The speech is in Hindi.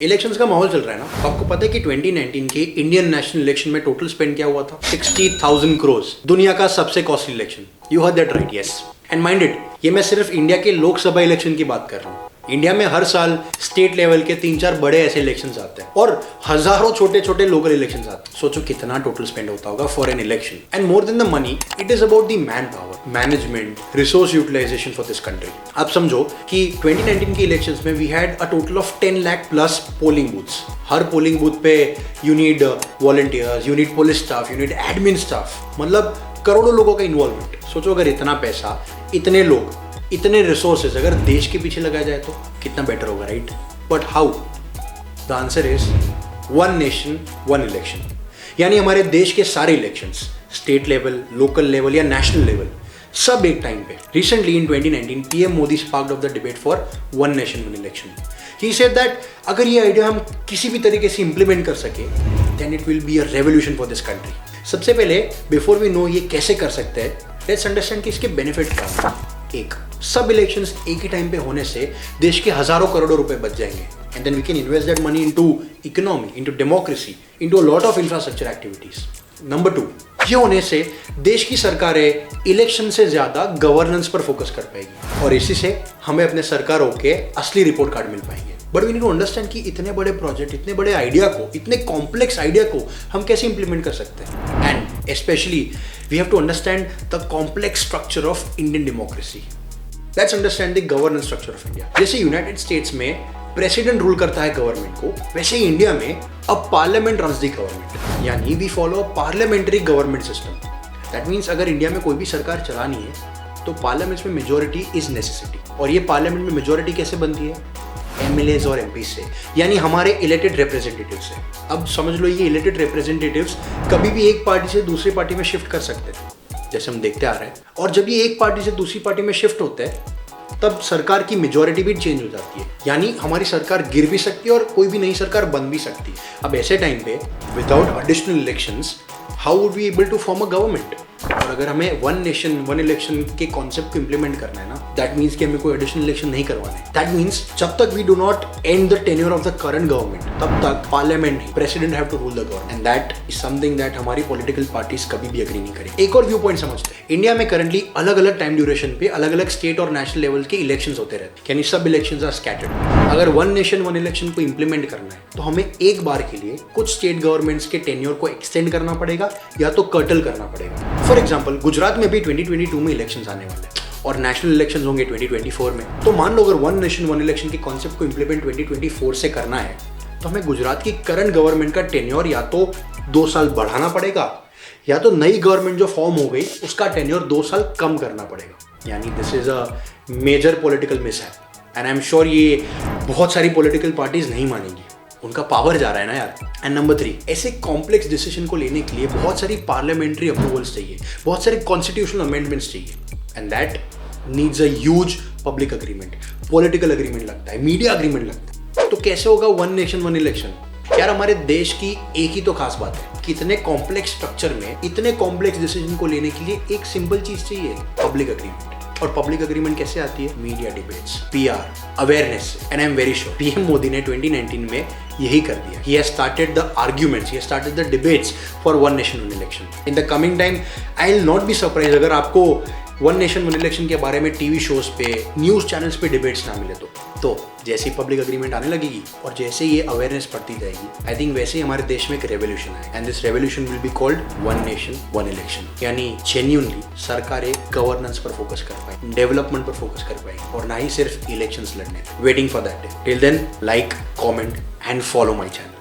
इलेक्शंस का माहौल चल रहा है ना। आपको पता है कि 2019 के इंडियन नेशनल इलेक्शन में टोटल स्पेंड क्या हुआ था? 60,000 करोड़। दुनिया का सबसे costly election. You heard that right, yes. And minded, ये मैं सिर्फ इंडिया के लोकसभा इलेक्शन की बात कर रहा हूँ। इंडिया में हर साल स्टेट लेवल के 3-4 बड़े ऐसे इलेक्शंस आते हैं और हजारों छोटे छोटे लोकल इलेक्शंस आते हैं। सोचो कितना टोटल स्पेंड होता होगा for an election. And more than the money, it is about the man power, management, resource utilisation for this country. आप समझो कि 2019 के इलेक्शंस में we had a total of 10 lakh plus polling booths. हर पोलिंग बूथ पे you need volunteers, you need police staff, you need admin staff, मतलब करोड़ों लोगों का इन्वॉल्वमेंट। सोचो अगर इतना पैसा, इतने लोग, इतने रिसोर्सेज अगर देश के पीछे लगाया जाए तो कितना बेटर होगा, right? But how? The answer is one nation one election. यानी हमारे देश के सारे elections, state level, local level या नेशनल लेवल, सब एक टाइम पे। Recently in 2019 PM Modi sparked of the debate for one nation one election. He said that अगर ये आइडिया हम किसी भी तरीके से इंप्लीमेंट कर सके then it will be a revolution for this country. सबसे पहले बिफोर वी नो ये कैसे कर सकते हैं, लेट्स अंडरस्टैंड कि इसके बेनिफिट क्या हैं। एक, सब इलेक्शंस एक ही टाइम पे होने से देश के हजारों करोड़ों रुपए बच जाएंगे and then we can invest that money into economy, into democracy, into a lot of infrastructure activities. Number 2, ये होने से देश की सरकारें इलेक्शन से ज्यादा गवर्नेंस पर फोकस कर पाएगी और इसी से हमें अपने सरकारों के असली रिपोर्ट कार्ड मिल पाएंगे। But we need to understand कि इतने बड़े प्रोजेक्ट, इतने बड़े आइडिया को, इतने कॉम्प्लेक्स आइडिया को हम कैसे इंप्लीमेंट कर सकते हैं। And specially we have to understand the complex structure of Indian democracy. Let's understand the governance structure of India. जैसे यूनाइटेड स्टेट्स में प्रेसिडेंट रूल करता है गवर्नमेंट को, वैसे ही इंडिया में अब पार्लियामेंट रन्स द गवर्नमेंट, यानी we follow parliamentary government system. That means अगर इंडिया में कोई भी सरकार चलानी है तो पार्लियामेंट में मेजोरिटी इज नेसेसिटी। और ये पार्लियामेंट में मेजोरिटी कैसे बनती है? एमएलएज और एमपी से, यानी हमारे इलेक्टेड रिप्रेजेंटेटिव से। अब समझ लो ये इलेक्टेड रिप्रेजेंटेटिव्स कभी भी एक पार्टी से दूसरी पार्टी में शिफ्ट कर सकते हैं, जैसे हम देखते आ रहे हैं। और जब ये एक पार्टी से दूसरी पार्टी में शिफ्ट होते हैं तब सरकार की मेजोरिटी भी चेंज हो जाती है, यानी हमारी सरकार गिर भी सकती है और कोई भी नई सरकार बन भी सकती है। अब ऐसे टाइम पे without additional elections how would we able to form a government? और अगर हमें वन नेशन वन इलेक्शन के कॉन्सेप्ट को इंप्लीमेंट करना है ना, दैट मीन्स कि हमें कोई एडिशनल इलेक्शन नहीं करवाने। दैट मीन्स जब तक we do not end the tenure of the current government तब तक पार्लियामेंट ही, president have to rule the government and that is something that हमारी पॉलिटिकल पार्टीज कभी भी एग्री नहीं करेंगी। एक और व्यू पॉइंट समझते हैं। इंडिया में करंटली अलग अलग टाइम ड्यूरेशन पे अलग अलग स्टेट और नेशनल लेवल के इलेक्शंस होते रहते हैं, यानी सब इलेक्शंस आर स्कैटर्ड। अगर वन नेशन वन इलेक्शन को इंप्लीमेंट करना है तो हमें एक बार के लिए कुछ स्टेट गवर्नमेंट्स के टेन्योर को एक्सटेंड करना पड़ेगा या तो कर्टल करना पड़ेगा। फॉर एग्जाम्पल गुजरात में भी 2022 में इलेक्शंस आने वाले हैं और नेशनल इलेक्शंस होंगे 2024 में। तो मान लो अगर वन नेशन वन इलेक्शन के कॉन्सेप्ट को इंप्लीमेंट 2024 से करना है तो हमें गुजरात की करंट गवर्नमेंट का टेन्योर या तो 2 साल बढ़ाना पड़ेगा या तो नई गवर्नमेंट जो फॉर्म हो गई उसका टेन्योर 2 साल कम करना पड़ेगा। यानी this is a major political mishap and I am sure ये बहुत सारी पॉलिटिकल पार्टीज नहीं मानेंगी, उनका पावर जा रहा है ना यार। एंड नंबर 3, ऐसे कॉम्प्लेक्स डिसीजन को लेने के लिए बहुत सारी पार्लियामेंट्री अप्रूवल्स चाहिए, बहुत सारे कॉन्स्टिट्यूशनल अमेंडमेंट्स चाहिए and that needs a huge public agreement, political agreement लगता है, मीडिया अग्रीमेंट लगता है। तो कैसे होगा वन नेशन वन इलेक्शन? यार हमारे देश की एक ही तो खास बात है कि इतने कॉम्प्लेक्स स्ट्रक्चर में इतने कॉम्प्लेक्स डिसीजन को लेने के लिए एक सिंपल चीज चाहिए, पब्लिक अग्रीमेंट। और पब्लिक अग्रीमेंट कैसे आती है? Media debates, PR, awareness. And I am very sure PM Modi ने 2019 में यही कर दिया। He has started the arguments, he has started the debates for one nation one election. In the coming time, I will not be surprised अगर आपको वन नेशन वन इलेक्शन के बारे में टीवी शोज पे, न्यूज चैनल्स पे डिबेट्स ना मिले तो जैसे ही पब्लिक अग्रीमेंट आने लगेगी और जैसे ये अवेयरनेस बढ़ती जाएगी, आई थिंक वैसे ही हमारे देश में एक रेवोल्यूशन आए and this revolution will be called one nation one election. यानी जेन्युइनली सरकारें गवर्नेंस पर फोकस कर पाए, डेवलपमेंट पर फोकस कर पाए और ना ही सिर्फ इलेक्शंस लड़ने। Waiting for that day. Till then like, comment and follow my channel.